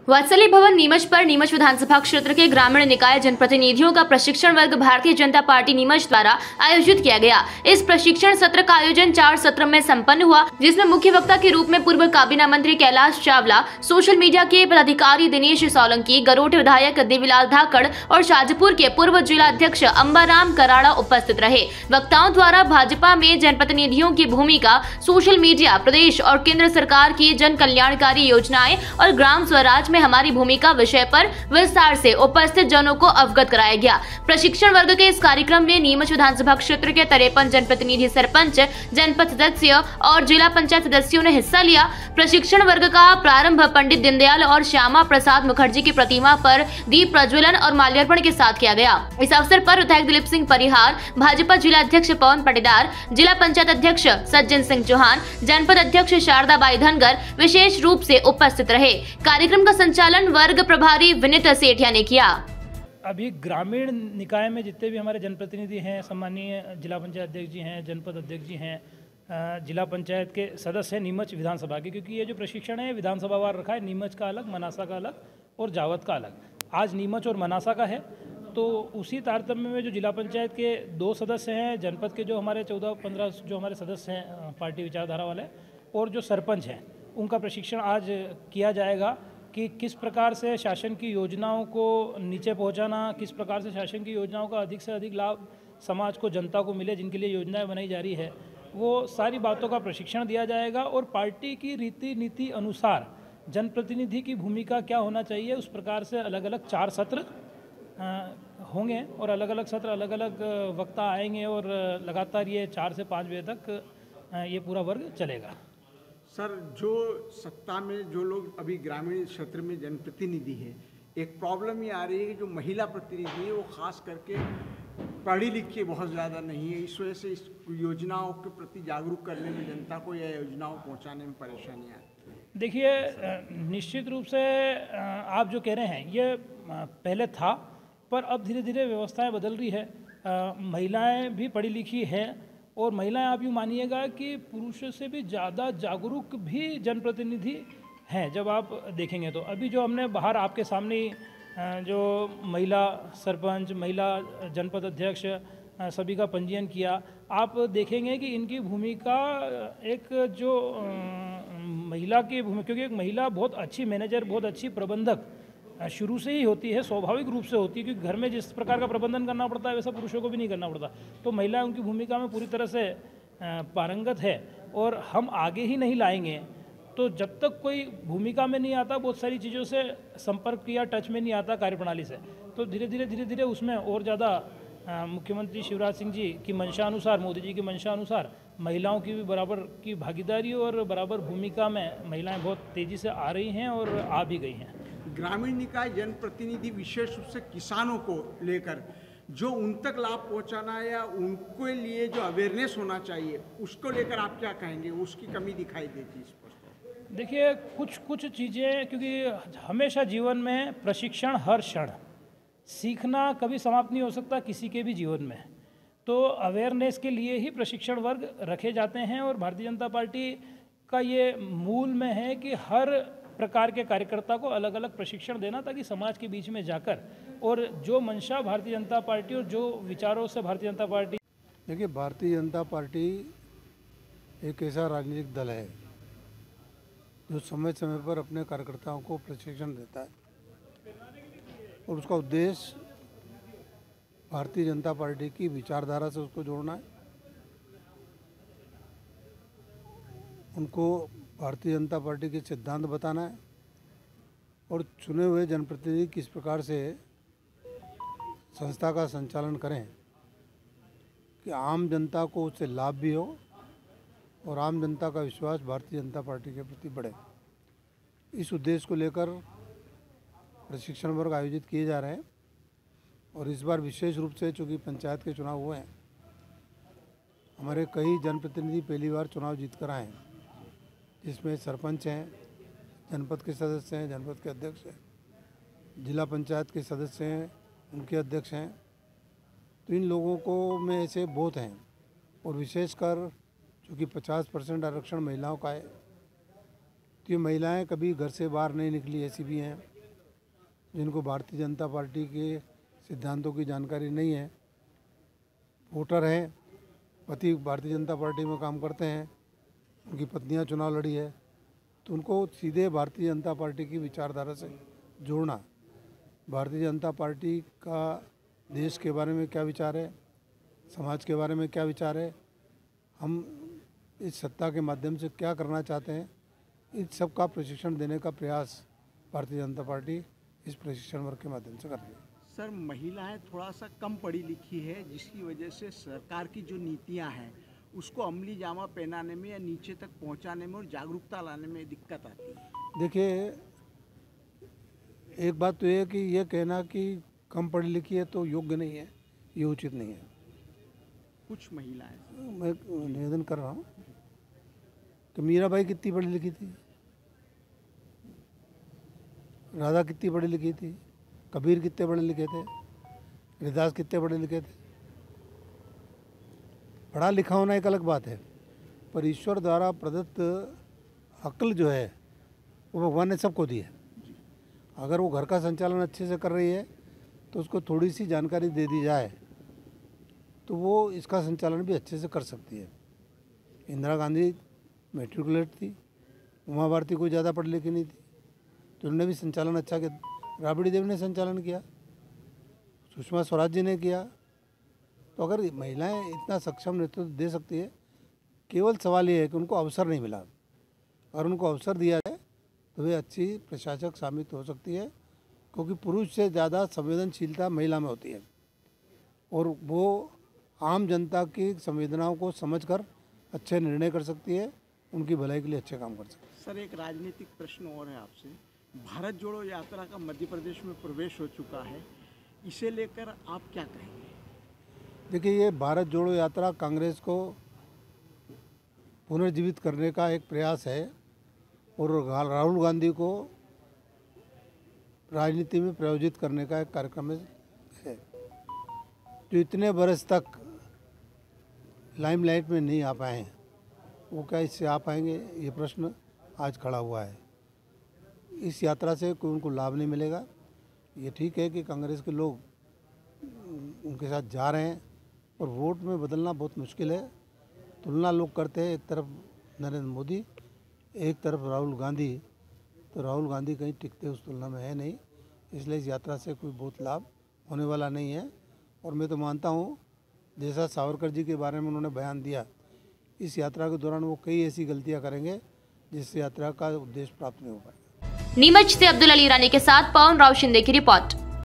वात्सल्य भवन नीमच पर नीमच विधानसभा क्षेत्र के ग्रामीण निकाय जनप्रतिनिधियों का प्रशिक्षण वर्ग भारतीय जनता पार्टी नीमच द्वारा आयोजित किया गया। इस प्रशिक्षण सत्र का आयोजन 4 सत्र में संपन्न हुआ, जिसमें मुख्य वक्ता के रूप में पूर्व काबीना मंत्री कैलाश चावला, सोशल मीडिया के पदाधिकारी दिनेश सोलंकी, गरोठ विधायक देवीलाल धाकड़ और शाजपुर के पूर्व जिला अध्यक्ष अंबाराम कराड़ा उपस्थित रहे। वक्ताओं द्वारा भाजपा में जनप्रतिनिधियों की भूमिका, सोशल मीडिया, प्रदेश और केंद्र सरकार की जन कल्याणकारी योजनाएं और ग्राम स्वराज में हमारी भूमिका विषय पर विस्तार से उपस्थित जनों को अवगत कराया गया। प्रशिक्षण वर्ग के इस कार्यक्रम में नीमच विधानसभा क्षेत्र के 53 जनप्रतिनिधि, सरपंच, जनपद सदस्य और जिला पंचायत सदस्यों ने हिस्सा लिया। प्रशिक्षण वर्ग का प्रारंभ पंडित दीनदयाल और श्यामा प्रसाद मुखर्जी की प्रतिमा पर दीप प्रज्वलन और माल्यार्पण के साथ किया गया। इस अवसर पर विधायक दिलीप सिंह परिहार, भाजपा जिला अध्यक्ष पवन पाटीदार, जिला पंचायत अध्यक्ष सज्जन सिंह चौहान, जनपद अध्यक्ष शारदा बाई धनगर विशेष रूप से उपस्थित रहे। कार्यक्रम का संचालन वर्ग प्रभारी विनीत सेठिया ने किया। अभी ग्रामीण निकाय में जितने भी हमारे जनप्रतिनिधि हैं, सम्मानीय जिला पंचायत अध्यक्ष जी हैं, जनपद अध्यक्ष जी हैं, जिला पंचायत के सदस्य हैं नीमच विधानसभा के, क्योंकि ये जो प्रशिक्षण है विधानसभा वार रखा है, नीमच का अलग, मनासा का अलग और जावत का अलग। आज नीमच और मनासा का है, तो उसी तारतम्य में जो जिला पंचायत के 2 सदस्य हैं, जनपद के जो हमारे 14-15 जो हमारे सदस्य हैं पार्टी विचारधारा वाले, और जो सरपंच हैं, उनका प्रशिक्षण आज किया जाएगा कि किस प्रकार से शासन की योजनाओं को नीचे पहुंचाना, किस प्रकार से शासन की योजनाओं का अधिक से अधिक लाभ समाज को, जनता को मिले, जिनके लिए योजनाएं बनाई जा रही है, वो सारी बातों का प्रशिक्षण दिया जाएगा। और पार्टी की रीति नीति अनुसार जनप्रतिनिधि की भूमिका क्या होना चाहिए, उस प्रकार से अलग अलग 4 सत्र होंगे और अलग अलग सत्र, अलग अलग वक्ता आएंगे और लगातार ये 4 से 5 बजे तक ये पूरा वर्ग चलेगा। सर, जो सत्ता में जो लोग अभी ग्रामीण क्षेत्र में जनप्रतिनिधि है, एक प्रॉब्लम ये आ रही है कि जो महिला प्रतिनिधि है वो खास करके पढ़ी लिखी बहुत ज़्यादा नहीं है। इस वजह से इस योजनाओं के प्रति जागरूक करने में जनता को या योजनाओं पहुंचाने में परेशानी आती है। देखिए, निश्चित रूप से आप जो कह रहे हैं ये पहले था, पर अब धीरे धीरे व्यवस्थाएं बदल रही है। महिलाएं भी पढ़ी लिखी हैं और महिलाएं, आप यूँ मानिएगा कि पुरुषों से भी ज़्यादा जागरूक भी जनप्रतिनिधि हैं। जब आप देखेंगे तो अभी जो हमने बाहर आपके सामने जो महिला सरपंच, महिला जनपद अध्यक्ष, सभी का पंजीयन किया, आप देखेंगे कि इनकी भूमिका एक जो महिला की भूमिका, क्योंकि एक महिला बहुत अच्छी मैनेजर, बहुत अच्छी प्रबंधक शुरू से ही होती है, स्वाभाविक रूप से होती है, क्योंकि घर में जिस प्रकार का प्रबंधन करना पड़ता है वैसा पुरुषों को भी नहीं करना पड़ता। तो महिला उनकी भूमिका में पूरी तरह से पारंगत है और हम आगे ही नहीं लाएंगे तो जब तक कोई भूमिका में नहीं आता, बहुत सारी चीज़ों से संपर्क या टच में नहीं आता कार्यप्रणाली से, तो धीरे धीरे उसमें और ज़्यादा मुख्यमंत्री शिवराज सिंह जी की मंशा अनुसार, मोदी जी की मंशा अनुसार महिलाओं की भी बराबर की भागीदारी और बराबर भूमिका में महिलाएं बहुत तेज़ी से आ रही हैं और आ भी गई हैं। ग्रामीण निकाय जनप्रतिनिधि विशेष रूप से किसानों को लेकर जो उन तक लाभ पहुंचाना है या उनके लिए जो अवेयरनेस होना चाहिए, उसको लेकर आप क्या कहेंगे? उसकी कमी दिखाई देती है इस पर। देखिए, कुछ चीज़ें, क्योंकि हमेशा जीवन में प्रशिक्षण, हर क्षण सीखना कभी समाप्त नहीं हो सकता किसी के भी जीवन में, तो अवेयरनेस के लिए ही प्रशिक्षण वर्ग रखे जाते हैं। और भारतीय जनता पार्टी का ये मूल में है कि हर प्रकार के कार्यकर्ता को अलग अलग प्रशिक्षण देना, ताकि समाज के बीच में जाकर और जो मंशा भारतीय जनता पार्टी और जो विचारों से भारतीय जनता पार्टी। देखिए, भारतीय जनता पार्टी एक ऐसा राजनीतिक दल है जो समय समय पर अपने कार्यकर्ताओं को प्रशिक्षण देता है और उसका उद्देश्य भारतीय जनता पार्टी की विचारधारा से उसको जोड़ना है, उनको भारतीय जनता पार्टी के सिद्धांत बताना है और चुने हुए जनप्रतिनिधि किस प्रकार से संस्था का संचालन करें कि आम जनता को उससे लाभ भी हो और आम जनता का विश्वास भारतीय जनता पार्टी के प्रति बढ़े। इस उद्देश्य को लेकर प्रशिक्षण वर्ग आयोजित किए जा रहे हैं और इस बार विशेष रूप से चूँकि पंचायत के चुनाव हुए हैं, हमारे कई जनप्रतिनिधि पहली बार चुनाव जीत कर आए हैं, जिसमें सरपंच हैं, जनपद के सदस्य हैं, जनपद के अध्यक्ष हैं, जिला पंचायत के सदस्य हैं, उनके अध्यक्ष हैं। तो इन लोगों को में ऐसे बहुत हैं और विशेषकर चूँकि 50% आरक्षण महिलाओं का है, तो ये महिलाएं कभी घर से बाहर नहीं निकली, ऐसी भी हैं। जिनको भारतीय जनता पार्टी के सिद्धांतों की जानकारी नहीं है, वोटर हैं, पति भारतीय जनता पार्टी में काम करते हैं, उनकी पत्नियां चुनाव लड़ी है, तो उनको सीधे भारतीय जनता पार्टी की विचारधारा से जोड़ना, भारतीय जनता पार्टी का देश के बारे में क्या विचार है, समाज के बारे में क्या विचार है, हम इस सत्ता के माध्यम से क्या करना चाहते हैं, इस सब का प्रशिक्षण देने का प्रयास भारतीय जनता पार्टी इस प्रशिक्षण वर्ग के माध्यम से कर रही है। सर, महिलाएं थोड़ा सा कम पढ़ी लिखी है, जिसकी वजह से सरकार की जो नीतियां हैं उसको अमली जामा पहनाने में या नीचे तक पहुंचाने में और जागरूकता लाने में दिक्कत आती है। देखिए, एक बात तो ये है कि ये कहना कि कम पढ़ी लिखी है तो योग्य नहीं है, ये उचित नहीं है। कुछ महिलाएं, मैं निवेदन कर रहा हूँ कि मीराबाई कितनी पढ़ी लिखी थी, राधा कितनी पढ़ी लिखी थी, कबीर कितने पढ़े लिखे थे, रविदास कितने पढ़े लिखे थे। पढ़ा लिखा होना एक अलग बात है, पर ईश्वर द्वारा प्रदत्त अक्ल जो है वो भगवान ने सबको दी है। अगर वो घर का संचालन अच्छे से कर रही है तो उसको थोड़ी सी जानकारी दे दी जाए तो वो इसका संचालन भी अच्छे से कर सकती है। इंदिरा गांधी मैट्रिकुलेट थी, उमा भारती कोई ज़्यादा पढ़ी लिखी नहीं थी, तो उन्होंने भी संचालन अच्छा किया। राबड़ी देवी ने संचालन किया, सुषमा स्वराज जी ने किया। तो अगर महिलाएं इतना सक्षम नेतृत्व दे सकती है, केवल सवाल ये है कि उनको अवसर नहीं मिला। अगर उनको अवसर दिया जाए तो वे अच्छी प्रशासक साबित हो सकती है, क्योंकि पुरुष से ज़्यादा संवेदनशीलता महिला में होती है और वो आम जनता की संवेदनाओं को समझकर अच्छे निर्णय कर सकती है, उनकी भलाई के लिए अच्छे काम कर सकती है। सर, एक राजनीतिक प्रश्न और है आपसे। भारत जोड़ो यात्रा का मध्य प्रदेश में प्रवेश हो चुका है, इसे लेकर आप क्या कहेंगे? देखिए, ये भारत जोड़ो यात्रा कांग्रेस को पुनर्जीवित करने का एक प्रयास है और राहुल गांधी को राजनीति में प्रायोजित करने का एक कार्यक्रम है। जो इतने बरस तक लाइमलाइट में नहीं आ पाए हैं, वो क्या इससे आ पाएंगे, ये प्रश्न आज खड़ा हुआ है। इस यात्रा से कोई उनको लाभ नहीं मिलेगा। ये ठीक है कि कांग्रेस के लोग उनके साथ जा रहे हैं और वोट में बदलना बहुत मुश्किल है। तुलना लोग करते हैं, एक तरफ नरेंद्र मोदी, एक तरफ राहुल गांधी, तो राहुल गांधी कहीं टिकते उस तुलना में है नहीं, इसलिए इस यात्रा से कोई बहुत लाभ होने वाला नहीं है। और मैं तो मानता हूँ, जैसा सावरकर जी के बारे में उन्होंने बयान दिया, इस यात्रा के दौरान वो कई ऐसी गलतियाँ करेंगे जिससे यात्रा का उद्देश्य प्राप्त नहीं हो पाएगा। नीमच से अब्दुल अली ईरानी के साथ पवन राव शिंदे की रिपोर्ट।